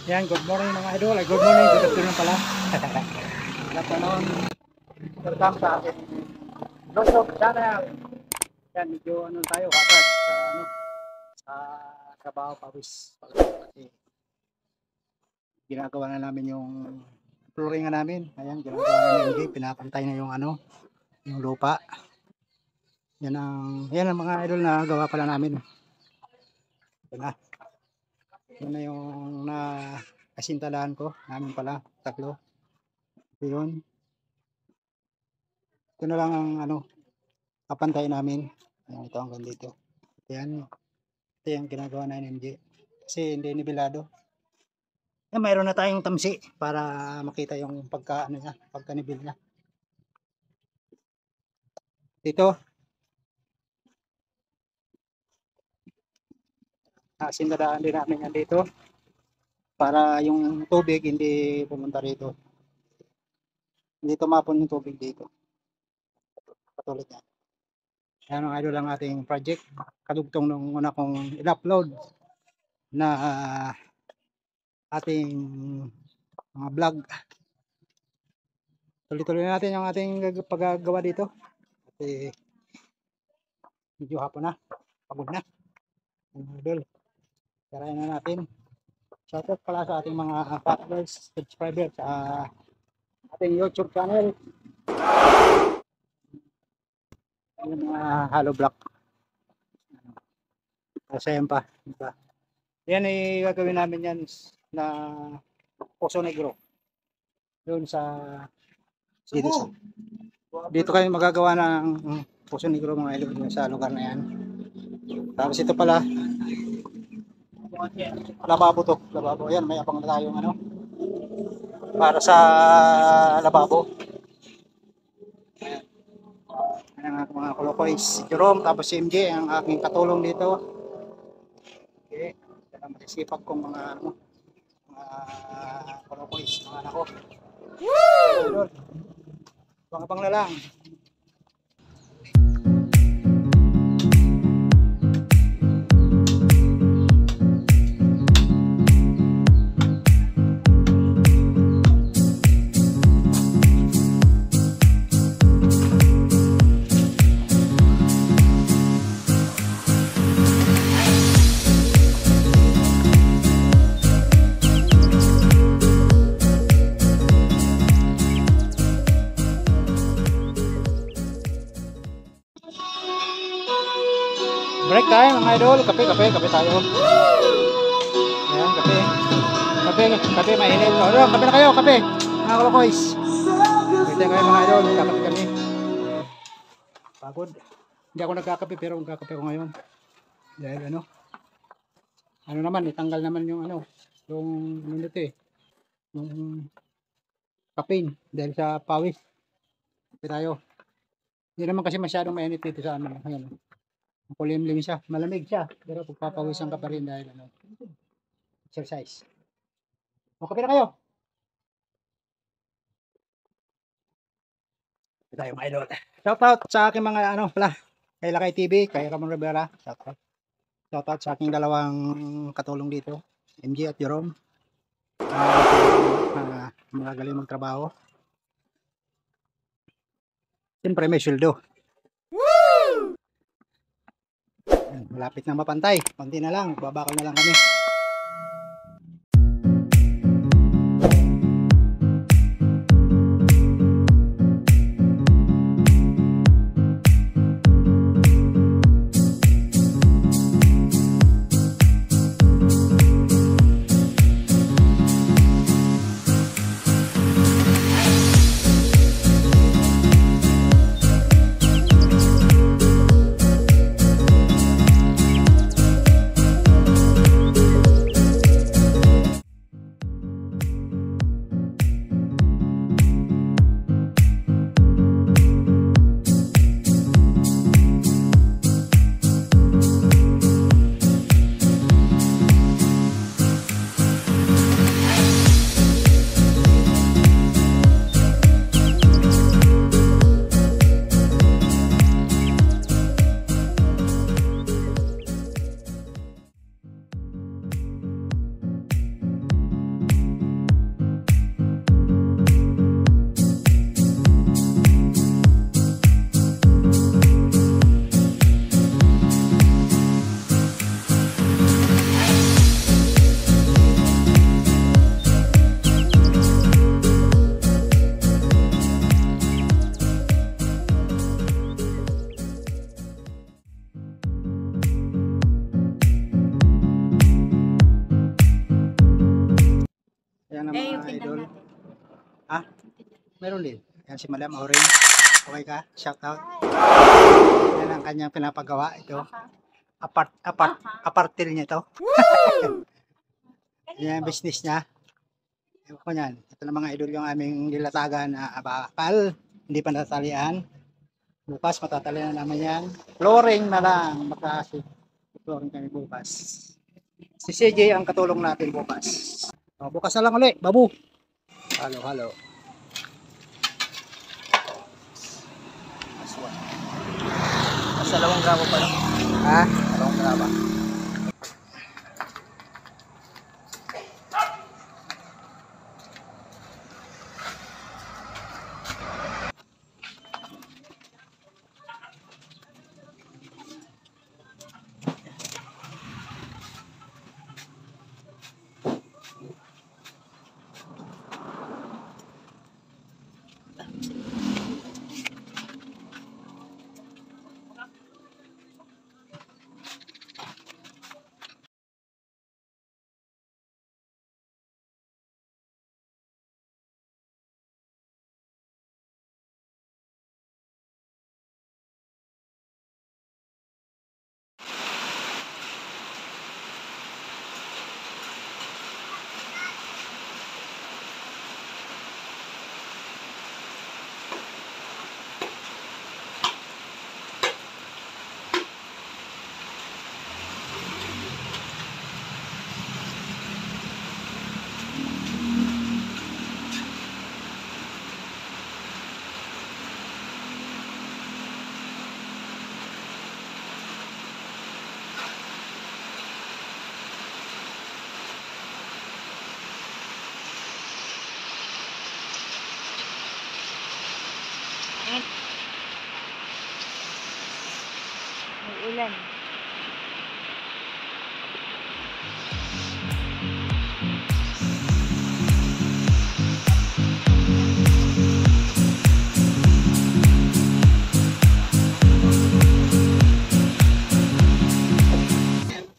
Yan, good morning mga idol. Ay, good morning, good afternoon pala. Good afternoon. Welcome sa ating vlog channel. Yan, medyo ano tayo, hagad sa ano, sa trabaho pawis. Kasi ginagawa na namin yung flooring namin. Ayan, ginagawa na namin, pinapantay na yung ano, yung lupa. Yan ang mga idol na gawa pala namin. Yan na. Yan na yung asintalahan ko namin pala, tatlo. Yun. Ito na lang ang ano, kapantay namin. Ayan, ito hanggang dito. Yan. Ito yung ginagawa na NMG. Kasi hindi nibilado. Yan, mayroon na tayong tamsi para makita yung pagka nibil niya. Dito. Asintalahan din namin yan dito. Para yung tubig hindi pumunta rito. Hindi tumapon yung tubig dito. Patulad yan. Yan ang idol lang ating project. Kadugtong nung una kong i-upload na ating mga vlog. Tuloy-tuloy natin yung ating paggagawa dito. Kasi medyo hapon na. Pagod na. Idol. Karayan na natin. Shoutout pala sa ating mga followers, subscribers sa ating YouTube channel. Yung mga hollow block. Kasayan pa. Diba? Yan ay gagawin namin yan na Poso Negro. Doon dito kayo magagawa ng Poso Negro mga idol sa lugar na yan. Tapos ito pala lababo to. Lababo. Ayan, may abang na tayong ano para sa lababo. Ayan ang mga kolokoys. Si Jerome, tapos si MJ ang aking katulong dito. Okay. Yan ang masisipag kong mga kolokoys, mga anak ko. Woo! Abang-abang na lang. Break time mga idol, kape tayo. Ayan, kape mainit. O, kape na kayo, kape. Mga kolokoys. Break time kayo mga idol, kakape kami. Pagod. Hindi ako nagkakape pero magkakape ko ngayon. Dahil ano naman, itanggal naman yung yung nito yung caffeine dahil sa pawis. Kape tayo. Hindi naman kasi masyadong mainit dito sa amin. Ayan. Makulimlim siya, malamig siya, pero pagpapawisan ka pa rin dahil exercise. O, kape na kayo. Ito tayo mga idol. Shoutout sa aking mga kay Lakay TV, kay Ramon Rivera. Shoutout sa aking dalawang katulong dito, MJ at Jerome. Mga galing magtrabaho. Siyempre may sweldo. Malapit na mapantay, konti na lang, babakal na lang kami. Meron din. Yan si Madam Orin. Okay ka? Shout out. Yan ang kanyang pinapagawa. Ito. Apartil niya ito. Yan ang business niya. Ewan ko yan. Ito na mga idol yung aming nilatagan na abakal. Hindi pa natatalian. Bukas matatalian na naman yan. Flooring na lang. Flooring kami bukas. Si CJ ang katulong natin bukas. O, bukas na lang ulit. Babu. Halo, halo. Aswan. Nasa 2 gramo pa lang. Ha? 2 gramo. May ulan.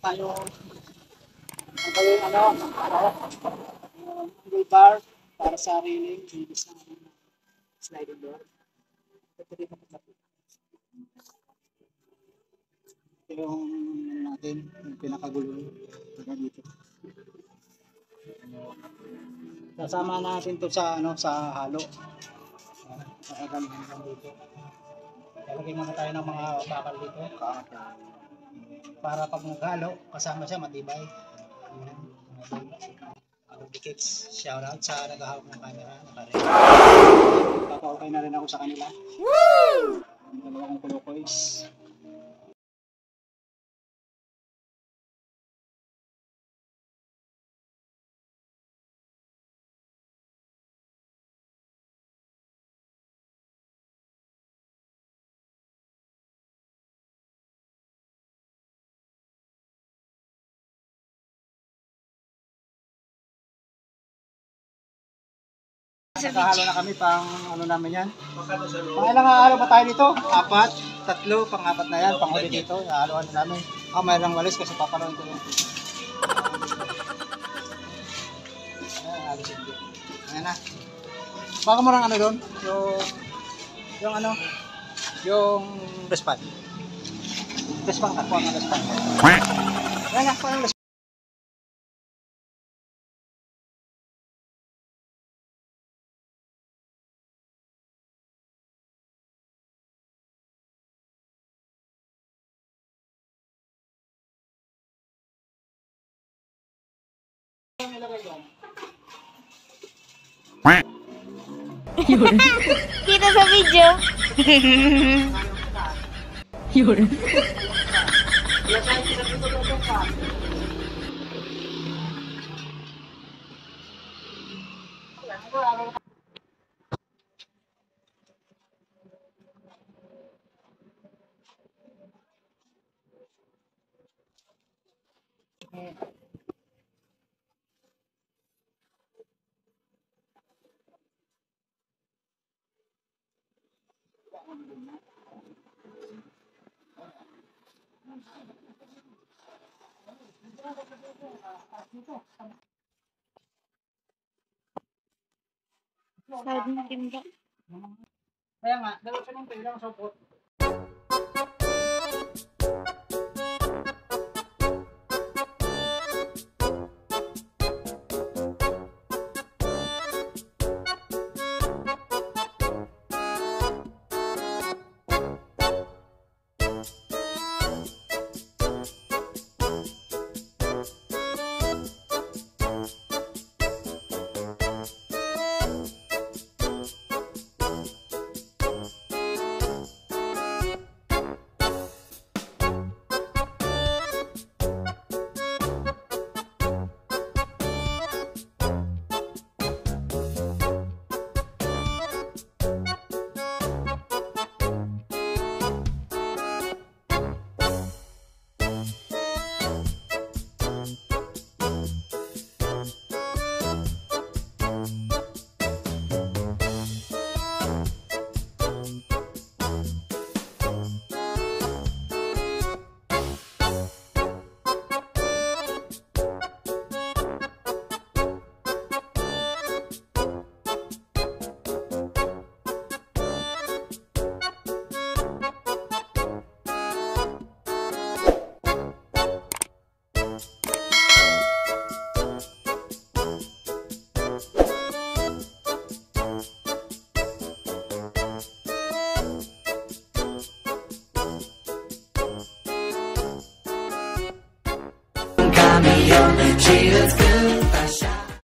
Tayo bar para sa railing sa sliding door. Ito rin yung natin yung pinakagulo dito. Sasama natin to sa sa halo. Nakagaling dito. Lalagay muna tayo ng mga bakal dito. Para pag naghalo, kasama siya matibay. Kicks, shout out sa naghahawak ng camera. Papaukay na rin ako sa kanila. Woo! Dalawang kulukoys. Nakahalo na kami pang namin yan. Pang ilang halo pa tayo dito? 4, 3, pang-4 na yan. Pang-huli dito. Haloan na namin. Mayroong walis kasi papanood ko yung halos hindi. Ayan na. Baka mo lang doon? Yung dustpan. Dustpan ka. Kuha ng dustpan. Ayan na. Kuha ng dustpan. Kita sa video. Yun. Sabi ng timba. Kaya nga, dalawa siya ng ilang sopot. Cameo, she is